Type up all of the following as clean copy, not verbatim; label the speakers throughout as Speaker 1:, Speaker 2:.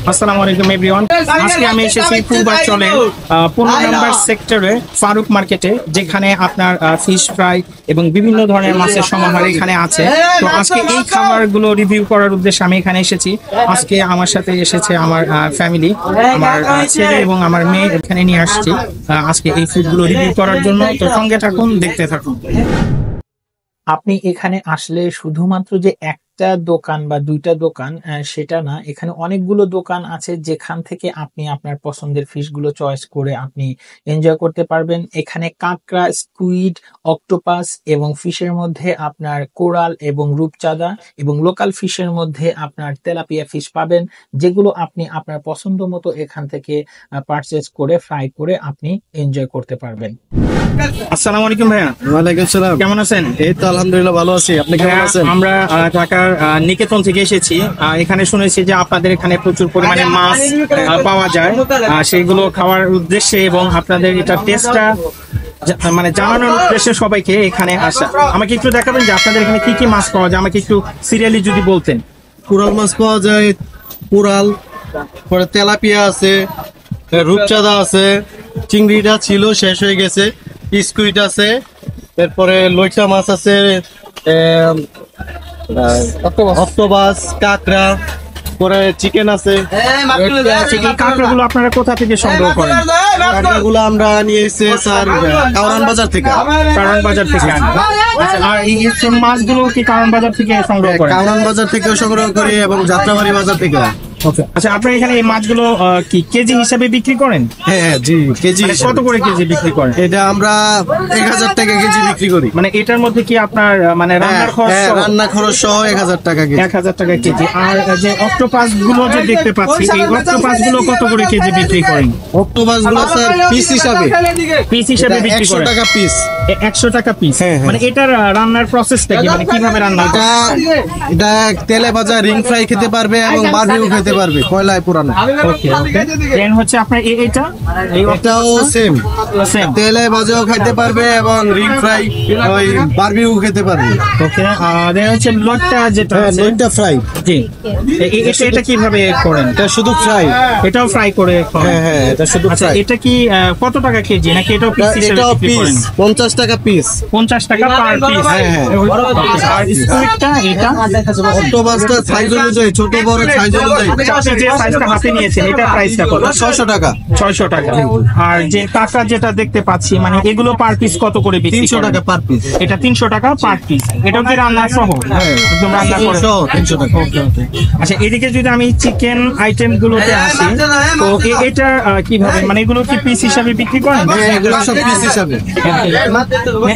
Speaker 1: আসসালামু আলাইকুম এভরিওয়ান। আজকে আমি এসেছি পূর্বাঞ্চলে 15 নম্বর সেক্টরে ফারুক মার্কেটে, যেখানে আপনার ফিশ ফ্রাই এবং বিভিন্ন ধরনের মাছের সমাহার এখানে আছে। তো আজকে এই খাবারগুলো রিভিউ করার উদ্দেশ্যে আমি এখানে এসেছি। আজকে আমার সাথে এসেছে আমার ফ্যামিলি, আমার ছেলে এবং আমার মেয়ে এখানে নিয়ে আসছি আজকে এই ফুডগুলো রিভিউ করার জন্য। তো সঙ্গে থাকুন, দেখতে থাকুন। আপনি এখানে আসলে শুধুমাত্র যে একটা দোকান বা দুইটা দোকান সেটা না, এখানে অনেকগুলো দোকান আছে যেখান থেকে আপনি আপনার পছন্দের ফিশগুলো চয়েস করে আপনি এনজয় করতে পারবেন। এখানে কাঁকড়া, স্কুইড, অক্টোপাস এবং ফিশের মধ্যে আপনার কোরাল এবং রূপচাঁদা এবং লোকাল ফিশের মধ্যে আপনার তেলাপিয়া ফিশ পাবেন, যেগুলো আপনি আপনার পছন্দ মতো এখান থেকে পারচেজ করে ফ্রাই করে আপনি এনজয় করতে পারবেন। আসসালামু আলাইকুম ভাইয়া।
Speaker 2: ওয়ালাইকুম আসসালাম।
Speaker 1: কেমন আছেন?
Speaker 2: এই তো আলহামদুলিল্লাহ ভালো আছি। আপনি কেমন আছেন?
Speaker 1: আমরা ঢাকার নিকেতন থেকে এসেছি। এখানে শুনেছি যে আপনাদের এখানে প্রচুর পরিমাণে মাছ পাওয়া যায়, সেগুলো খাওয়ার উদ্দেশ্যে এবং আপনাদের এটা টেস্টটা মানে জানানোর উদ্দেশ্যে সবাইকে এখানে আসা। আমাকে একটু দেখাবেন যে আপনাদের এখানে কি কি মাছ পাওয়া যায়, আমাকে একটু সিরিয়ালি যদি বলতেন।
Speaker 2: কোরাল মাছ পাওয়া যায়, কোরাল, পরে তেলাপিয়া আছে, রূপচাঁদা আছে, চিংড়িটা ছিল শেষ হয়ে গেছে, স্কুইড আছে, এরপরে লইটা মাছ আছে, অক্টোপাস, কাঁকড়া, পরে চিকেন আছে।
Speaker 1: কাঁকড়াগুলো আপনারা কোথা থেকে সংগ্রহ করেন?
Speaker 2: কাঁকড়াগুলো আমরা নিয়ে এসেছি স্যার কারওয়ান বাজার থেকে।
Speaker 1: কারওয়ান বাজার থেকে আনি। আর এই মাছগুলো কি কারওয়ান বাজার থেকে সংগ্রহ করেন?
Speaker 2: কারওয়ান বাজার থেকেও সংগ্রহ করি এবং যাত্রাবাড়ি বাজার থেকে।
Speaker 1: আচ্ছা, আপনারা এখানে এই মাছগুলো কি কেজি হিসাবে বিক্রি করেন?
Speaker 2: হ্যাঁ জি, কেজি।
Speaker 1: কত করে কেজি বিক্রি করেন?
Speaker 2: এটা আমরা 1000 টাকা কেজি বিক্রি করি।
Speaker 1: মানে এটার মধ্যে কি আপনার মানে রান্নার খরচ?
Speaker 2: রান্না খরচ সহ 1000 টাকা কেজি।
Speaker 1: 1000 টাকা কেজি। আর যে অক্টোপাস গুলো যে দেখতে পাচ্ছি, এই অক্টোপাস গুলো কত করে কেজি বিক্রি করেন?
Speaker 2: অক্টোপাস গুলো স্যার পিস হিসাবে
Speaker 1: বিক্রি করেন।
Speaker 2: 100 টাকা পিস।
Speaker 1: 100 টাকা পিস। মানে এটার রান্নার প্রসেসটা কি, মানে কিভাবে রান্না?
Speaker 2: এটা তেলে ভাজা রিং ফ্রাই খেতে পারবে এবং বারবিকিউ খেতে পারবে, কয়লায় পোড়ানো।
Speaker 1: ওকে ওকে। দেন হচ্ছে আপনার
Speaker 2: এটাও সেম, তেলে ভাজাও খেতে পারবে এবং রিং ফ্রাই ওই বারবিকিউ খেতে পারবে।
Speaker 1: ওকে। আর দেন হচ্ছে লটটা যেটা আছে,
Speaker 2: লটটা ফ্রাই।
Speaker 1: জি। এটা কিভাবে করেন?
Speaker 2: এটা শুধু ফ্রাই।
Speaker 1: এটাও ফ্রাই করে?
Speaker 2: হ্যাঁ, এটা শুধু ফ্রাই।
Speaker 1: এটা কি কত টাকা কেজি, নাকি এটাও পিস হিসেবে?
Speaker 2: এটাও পিস 50 টাকা পিস।
Speaker 1: 50 টাকা পার পিস। হ্যাঁ। আর স্কুইডটা এটা
Speaker 2: অক্টোপাসটা সাইজ অনুযায়ী ছোট বড় সাইজ অনুযায়ী।
Speaker 1: যে সাইজটা হাতে নিয়েছেন এটা প্রাইসটা কত?
Speaker 2: 600 টাকা।
Speaker 1: 600 টাকা। আর যে কাঁকড়া যেটা দেখতে পাচ্ছি, মানে এগুলো পার পিস কত করে বিক্রি?
Speaker 2: 300 টাকা পার পিস।
Speaker 1: এটা 300 টাকা পার পিস। এটা কি রান্না সহ?
Speaker 2: হ্যাঁ,
Speaker 1: একদম রান্না করে
Speaker 2: 300 টাকা।
Speaker 1: ওকে ওকে। আচ্ছা, এদিকে যদি আমি চিকেন আইটেম গুলোতে আসি, তো এটা কিভাবে, মানে এগুলো কি পিস হিসাবে বিক্রি করেন?
Speaker 2: হ্যাঁ, এগুলো সব পিস হিসাবে।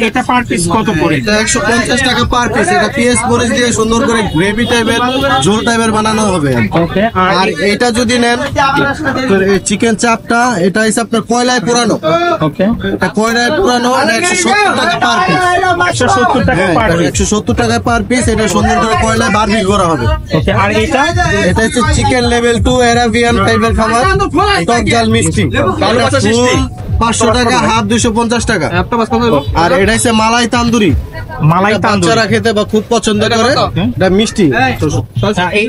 Speaker 1: এটা পার পিস কত করে?
Speaker 2: এটা 150 টাকা পার পিস। এটা পিএস মরিচ দিয়ে সুন্দর করে গ্রেভি টাইপের, ঝোল টাইপের বানানো হবে।
Speaker 1: ওকে।
Speaker 2: আর এটা যদি নেন চিকেন চাপটা, এটা হচ্ছে আপনার কয়লায় পোড়ানো।
Speaker 1: ওকে।
Speaker 2: এটা কয়লায় পোড়ানো, এটা 170 টাকা পার পিস।
Speaker 1: 170 টাকা পার পিস।
Speaker 2: 170 টাকা পার পিস। এটা সুন্দর করে কয়লায় বারবিকিউ করা হবে।
Speaker 1: ওকে। আর
Speaker 2: এটা হচ্ছে চিকেন লেভেল 2 অ্যারাবিয়ান টাইপের খাবার, টক ঝাল মিষ্টি। 500 টাকা, হাফ 250 টাকা। আর এটা হচ্ছে মালাই তান্দুরি। বাচ্চারা খেতে বা খুব পছন্দ করে, এটা মিষ্টি।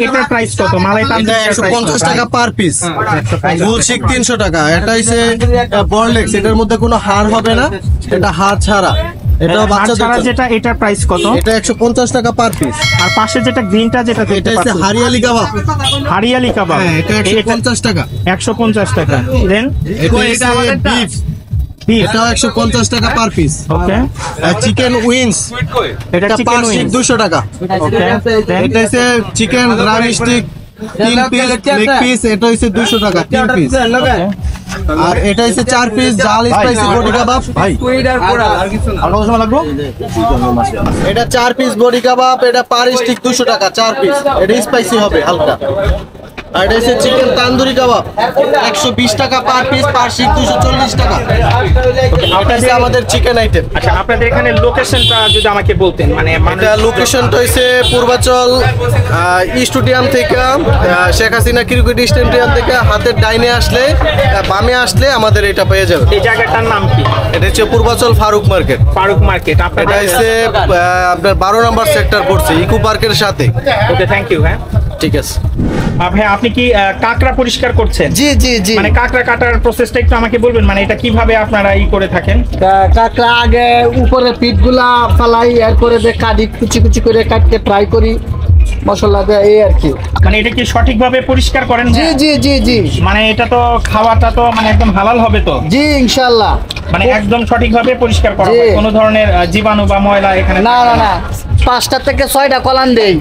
Speaker 1: এটার প্রাইস কত? মালাই তান্দুরি
Speaker 2: 150 টাকা পার পিস। ঝোল শিক 300 টাকা। এটা হচ্ছে বরলেক্স, এটার মধ্যে কোনো হাড় হবে না, এটা হাড় ছাড়া। এটাও বাচ্চাদের
Speaker 1: যেটা, এটার প্রাইস কত?
Speaker 2: এটা 150 টাকা পার পিস।
Speaker 1: আর পাশে যেটা গ্রিনটা যেটা,
Speaker 2: এটা হচ্ছে হারিয়ালি কাবাব।
Speaker 1: হারিয়ালি কাবাব,
Speaker 2: হ্যাঁ, এটা 150 টাকা।
Speaker 1: 150 টাকা। দেন
Speaker 2: এটা বিফ, এটাও 150 টাকা পার পিস।
Speaker 1: ওকে।
Speaker 2: চিকেন উইংস, এটা পার স্টিক 200 টাকা।
Speaker 1: ওকে।
Speaker 2: এটা হচ্ছে chicken Ram stick 3 piece, leg piece, এটা হচ্ছে 200 টাকা 3 পিস। আর এটা হচ্ছে 4 পিস জাল স্পাইসি বডি কাবাব। ভাই এটা 4 পিস বডি কাবাব, এটা পার স্টিক 200 টাকা 4 পিস। এটা স্পাইসি হবে হালকা। আর এটা হচ্ছে চিকেন তান্দুরি কাবাব, 120 টাকা পার পিস, পার স্টিক 240 টাকা। এটা আমাদের চিকেন আইটেম।
Speaker 1: আচ্ছা, আপনাদের এখানে লোকেশনটা যদি আমাকে বলতেন। মানে
Speaker 2: এটা লোকেশনটা হচ্ছে পূর্বাচল স্টেডিয়াম থেকে, শেখ হাসিনা ক্রিকেট স্টেডিয়াম থেকে হাতের ডাইনে আসলে, বামে আসলে আমাদের এটা পেয়ে যাবে।
Speaker 1: এই জায়গাটার নাম কি?
Speaker 2: এটা হচ্ছে পূর্বাচল ফারুক মার্কেট।
Speaker 1: ফারুক মার্কেট।
Speaker 2: এটা হচ্ছে আপনার 12 নম্বর সেক্টর পড়ছে ইকো পার্কের সাথে।
Speaker 1: ওকে, থ্যাংক ইউ। হ্যাঁ।
Speaker 2: ঠিক আছে।
Speaker 1: ভাই আপনি কি কাঁকড়া পরিষ্কার করছেন?
Speaker 2: জি জি জি।
Speaker 1: মানে কাঁকড়া কাটার প্রসেসটা একটু আমাকে বলবেন, মানে এটা কিভাবে আপনারা করে থাকেন?
Speaker 2: কাঁকড়া আগে উপরে পিঠগুলা ফালাই, এরপরে যে কাটি কুচি কুচি করে কাটতে ট্রাই করি মশলা দিয়ে, এই আর কি।
Speaker 1: মানে এটা কি সঠিকভাবে পরিষ্কার করেন?
Speaker 2: জি জি জি জি।
Speaker 1: মানে এটা তো খাওয়াটা তো মানে একদম হালাল হবে তো?
Speaker 2: জি ইনশাআল্লাহ।
Speaker 1: মানে একদম সঠিকভাবে পরিষ্কার করা হয়, কোনো ধরনের জীবাণু বা ময়লা এখানে
Speaker 2: না না না। 5টা থেকে 6টা কলান দেই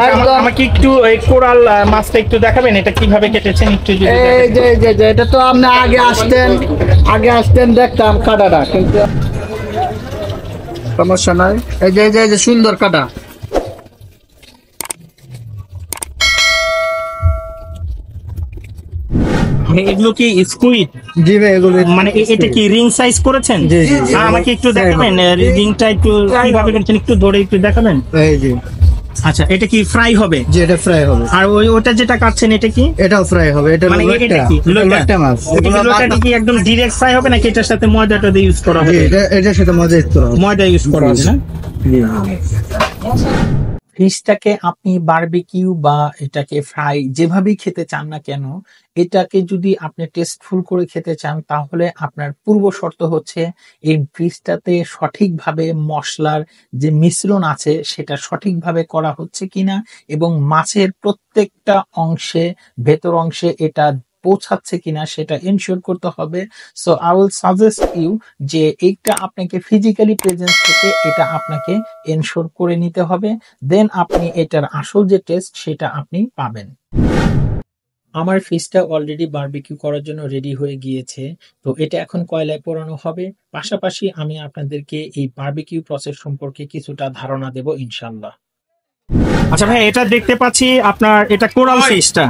Speaker 2: একদম।
Speaker 1: আমাকে একটু এই কোরাল মাছটা একটু দেখাবেন, এটা কিভাবে কেটেছেন একটু যদি?
Speaker 2: এই যে এটা তো আপনি আগে আসতেন দেখতাম কাটাটা, কিন্তু সমস্যা নাই। এই যে সুন্দর কাটা।
Speaker 1: এগুলো কি স্কুইড?
Speaker 2: জি ভাই, এগুলো
Speaker 1: মানে এটা কি রিং সাইজ করেছেন?
Speaker 2: জি জি।
Speaker 1: আমাকে একটু দেখাবেন রিংটা একটু কিভাবে করেছেন, একটু ধরে একটু দেখাবেন?
Speaker 2: এই জি।
Speaker 1: আচ্ছা, এটা কি ফ্রাই হবে?
Speaker 2: জি, এটা ফ্রাই হবে।
Speaker 1: আর ওটা যেটা কাটছেন এটা কি?
Speaker 2: এটাও ফ্রাই হবে। এটা
Speaker 1: মানে এটা কি লোটা মাছ? লোটাটা কি একদম ডাইরেক্ট ফ্রাই হবে নাকি এটার সাথে ময়দাটা দিয়ে ইউজ করা হবে?
Speaker 2: এটার সাথে মজা ইউজ করা হবে।
Speaker 1: ময়দা ইউজ করা হবে না?
Speaker 2: জি।
Speaker 1: ফিশটাকে আপনি বারবিকিউ বা এটাকে ফ্রাই যেভাবেই খেতে চান না কেন, এটাকে যদি আপনি টেস্টফুল করে খেতে চান তাহলে আপনার পূর্ব শর্ত হচ্ছে এই ফিশটাতে সঠিকভাবে মশলার যে মিশ্রণ আছে সেটা সঠিকভাবে করা হচ্ছে কিনা এবং মাছের প্রত্যেকটা অংশে ভেতর অংশে এটা পৌঁছাচ্ছে কিনা সেটা এনশিওর করতে হবে। So I will suggest you যে এইটা আপনাকে ফিজিক্যালি প্রেজেন্স থেকে এটা আপনাকে এনশিওর করে নিতে হবে, দেন আপনি এটার আসল যে টেস্ট সেটা আপনি পাবেন। আমার ফিশটা অলরেডি বারবিকিউ করার জন্য রেডি হয়ে গিয়েছে, তো এটা এখন কয়লায় পোড়ানো হবে। পাশাপাশি আমি আপনাদেরকে এই বারবিকিউ প্রসেস সম্পর্কে কিছুটা ধারণা দেব ইনশাল্লাহ। আচ্ছা ভাই, এটা দেখতে পাচ্ছি আপনার এটা কোরাল ফিশটা,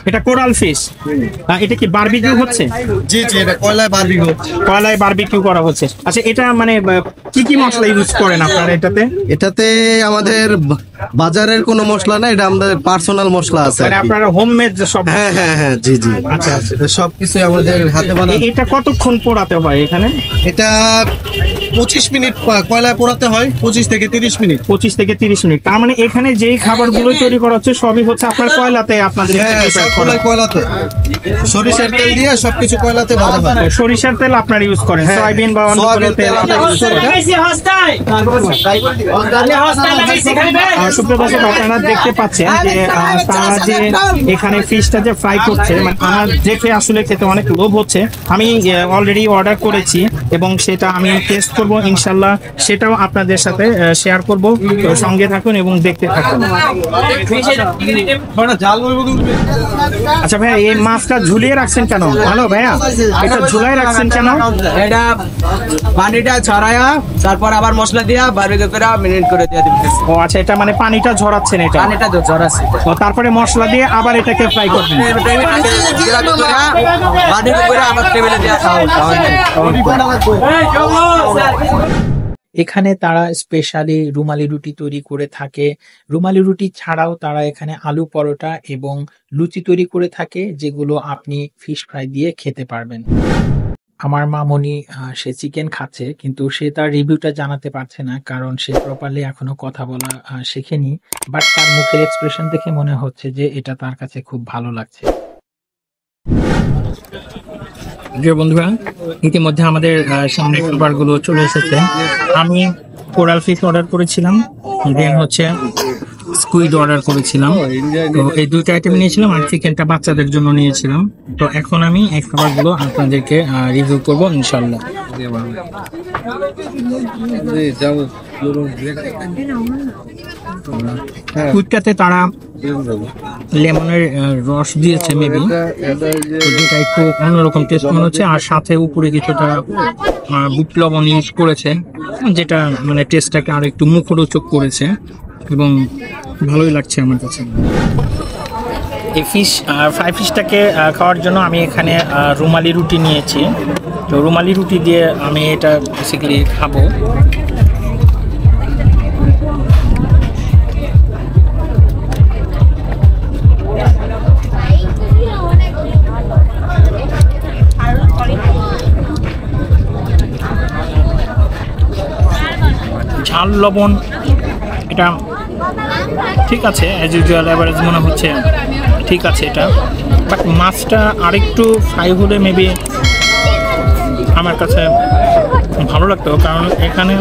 Speaker 1: এটা কোরাল ফিশ, এটা কি বারবিকিউ হচ্ছে?
Speaker 2: জি জি, এটা কয়লায় বারবিকিউ হচ্ছে।
Speaker 1: কয়লায় বারবিকিউ করা হচ্ছে। আচ্ছা, এটা মানে কি কি মশলা ইউজ করেন আপনারা এটাতে?
Speaker 2: এটাতে আমাদের বাজারের কোনো মশলা না, এটা আমাদের পার্সোনাল মশলা আছে।
Speaker 1: মানে আপনারা হোমমেড সব?
Speaker 2: হ্যাঁ হ্যাঁ হ্যাঁ, জি জি।
Speaker 1: আচ্ছা,
Speaker 2: সবকিছু আমাদের হাতে বানানো।
Speaker 1: এটা কতক্ষণ পোড়াতে হয় এখানে?
Speaker 2: এটা 25 মিনিট কয়লায় পোড়াতে হয়, 25 থেকে 30 মিনিট।
Speaker 1: 25 থেকে 30 মিনিট। তার মানে এখানে যেই খাবারগুলো তৈরি করা হচ্ছে সবই হচ্ছে আপনার কয়লাতে আপনাদের
Speaker 2: কয়লাতে, সরিষার তেল দিয়ে সবকিছু কয়লাতে ভাজা হয়।
Speaker 1: সরিষার তেল আপনারা ইউজ করেন? সয়াবিন বা অন্য কোনো তেল আপনারা ইউজ করেন? সুপ্রিয় দর্শক, আপনারা দেখতে পাচ্ছেন যে তারা যে এখানে ফিশটা যে ফ্রাই করছে, মানে আমার দেখে আসলে খেতে অনেক লোভ হচ্ছে। আমি অলরেডি অর্ডার করেছি এবং সেটা আমি টেস্ট করব ইনশাল্লাহ, সেটাও আপনাদের সাথে শেয়ার করব। সঙ্গে থাকুন এবং দেখতে থাকুন। আচ্ছা ভাইয়া, এই মাছটা ঝুলিয়ে রাখছেন কেন? হ্যালো ভাইয়া, এটা ঝুলাই রাখছেন কেন?
Speaker 3: এটা পানিটা ছড়ায়া তারপর আবার মশলা দিয়া বারবিকিউ করে মিনিট করে দিয়ে দিবেন।
Speaker 1: ও আচ্ছা, এটা মানে পানিটা ঝরাচ্ছেন? এটা
Speaker 3: পানিটা তো ছড়াছে,
Speaker 1: ও তারপরে মশলা দিয়ে আবার এটাকে ফ্রাই করবেন?
Speaker 3: বারবিকিউ করে আবার টেবিলে দিয়া
Speaker 1: এখানে তারা স্পেশালি রুমালি রুটি তৈরি করে থাকে। রুমালি রুটি ছাড়াও তারা এখানে আলু পরোটা এবং লুচি তৈরি করে থাকে, যেগুলো আপনি ফিশ ফ্রাই দিয়ে খেতে পারবেন। আমার মামনি সে চিকেন খাচ্ছে, কিন্তু সে তার রিভিউটা জানাতে পারছে না, কারণ সে প্রপারলি এখনো কথা বলা শেখেনি। বাট তার মুখের এক্সপ্রেশন দেখে মনে হচ্ছে যে এটা তার কাছে খুব ভালো লাগছে। প্রিয় বন্ধুরা, ইতিমধ্যে আমাদের সামনে খাবারগুলো চলে এসেছে। আমি কোরাল ফিশ অর্ডার করেছিলাম, দেন হচ্ছে স্কুইড অর্ডার করেছিলাম, তো এই দুইটা আইটেম নিয়েছিলাম, আর চিকেনটা বাচ্চাদের জন্য নিয়েছিলাম। তো এখন আমি এই খাবারগুলো আপনাদেরকে রিভিউ করবো ইনশাল্লাহ। স্কুইডটাতে তারা লেমনের রস দিয়েছে মেবি, যেটা একটু অন্যরকম টেস্ট মনে হচ্ছে। আর সাথে উপরে কিছুটা বিট লবণ ইউজ করেছে, যেটা মানে টেস্টটাকে আরো একটু মুখরোচক করেছে এবং ভালোই লাগছে আমার কাছে। এই ফ্রাই ফিশটাকে খাওয়ার জন্য আমি এখানে রুমালি রুটি নিয়েছি। তো রুমালি রুটি দিয়ে আমি এটা বেসিক্যালি খাবো। ঝাল লবণ এটা ঠিক আছে, অ্যাজ ইউজুয়াল অ্যাভারেজ মনে হচ্ছে ঠিক আছে এটা, বাট মাছটা আরেকটু ফ্রাই হলে মেবি আমার কাছে ভালো লাগতো, কারণ এখানে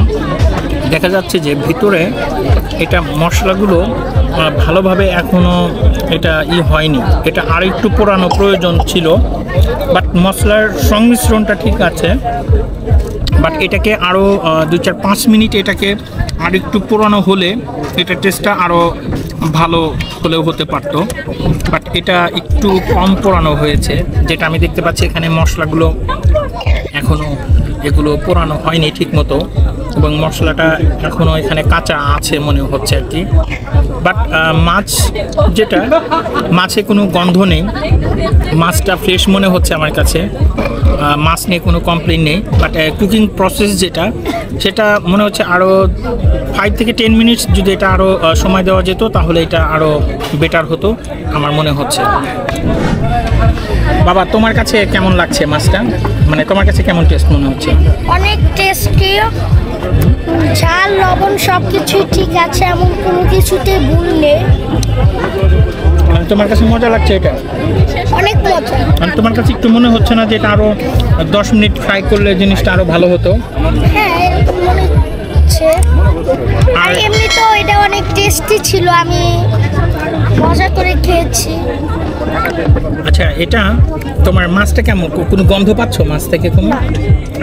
Speaker 1: দেখা যাচ্ছে যে ভিতরে এটা মশলাগুলো ভালোভাবে এখনো এটা হয়নি, এটা আরেকটু পোড়ানো প্রয়োজন ছিল, বাট মশলার সংমিশ্রণটা ঠিক আছে, বাট এটাকে আরও 2-4-5 মিনিট এটাকে আরেকটু পোড়ানো হলে এটা টেস্টটা আরও ভালো হলেও হতে পারতো, বাট এটা একটু কম পোড়ানো হয়েছে, যেটা আমি দেখতে পাচ্ছি এখানে মশলাগুলো এখনও এগুলো পোড়ানো হয়নি ঠিক মতো, এবং মশলাটা এখনও এখানে কাঁচা আছে মনে হচ্ছে আর কি। বাট মাছ যেটা, মাছে কোনো গন্ধ নেই, মাছটা ফ্রেশ মনে হচ্ছে আমার কাছে, মাছ নিয়ে কোনো কমপ্লেন নেই, বাট কুকিং প্রসেস যেটা সেটা মনে হচ্ছে আরও 5 থেকে 10 মিনিটস যদি এটা আরও সময় দেওয়া যেত তাহলে এটা আরও বেটার হতো আমার মনে হচ্ছে। বাবা, তোমার কাছে কেমন লাগছে মাছটা, মানে তোমার কাছে কেমন টেস্ট মনে হচ্ছে?
Speaker 4: অনেক টেস্টি, ঝাল লবণ সবকিছুই ঠিক আছে, এমন কোনো কিছুতে ভুল নেই।
Speaker 1: মানে তোমার কাছে মজা লাগছে এটা?
Speaker 4: অনেক মজা।
Speaker 1: মানে তোমার কাছে একটু মনে হচ্ছে না যে এটা আরো 10 মিনিট ফ্রাই করলে জিনিসটা আরো ভালো হতো?
Speaker 4: হ্যাঁ, এরকম মনে হচ্ছে। আর এমনি তো এটা অনেক টেস্টি ছিল, আমি মজা করে খেয়েছি।
Speaker 1: আচ্ছা, এটা তোমার মাছটা কেমন, কোনো গন্ধ পাচ্ছ মাছ থেকে? কোনো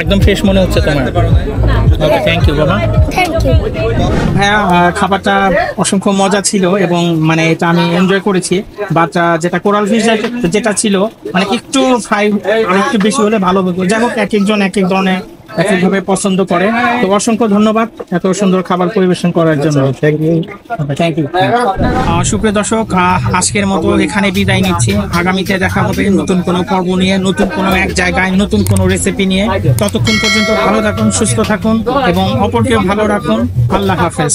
Speaker 1: একদম ফ্রেশ মনে হচ্ছে তোমার? ওকে, থ্যাংক ইউ বাবা।
Speaker 4: Thank you.
Speaker 1: হ্যাঁ, খাবারটা অসংখ্য মজা ছিল এবং মানে এটা আমি এনজয় করেছি, বাট যেটা কোরাল ফিশ যেটা ছিল মানে একটু ফ্রাই আর একটু বেশি হলে ভালো হতো। যাই হোক, এক একজন এক এক ধরনের এক একভাবে পছন্দ করে। তো অসংখ্য ধন্যবাদ এত সুন্দর খাবার পরিবেশন করার জন্য। Thank you. সুপ্রিয় দর্শক, আজকের মতো এখানে বিদায় নিচ্ছি। আগামীতে দেখা হবে নতুন কোনো পর্ব নিয়ে, নতুন কোনো এক জায়গায়, নতুন কোনো রেসিপি নিয়ে। ততক্ষণ পর্যন্ত ভালো থাকুন, সুস্থ থাকুন এবং অপরকেও ভালো রাখুন। আল্লাহ হাফেজ।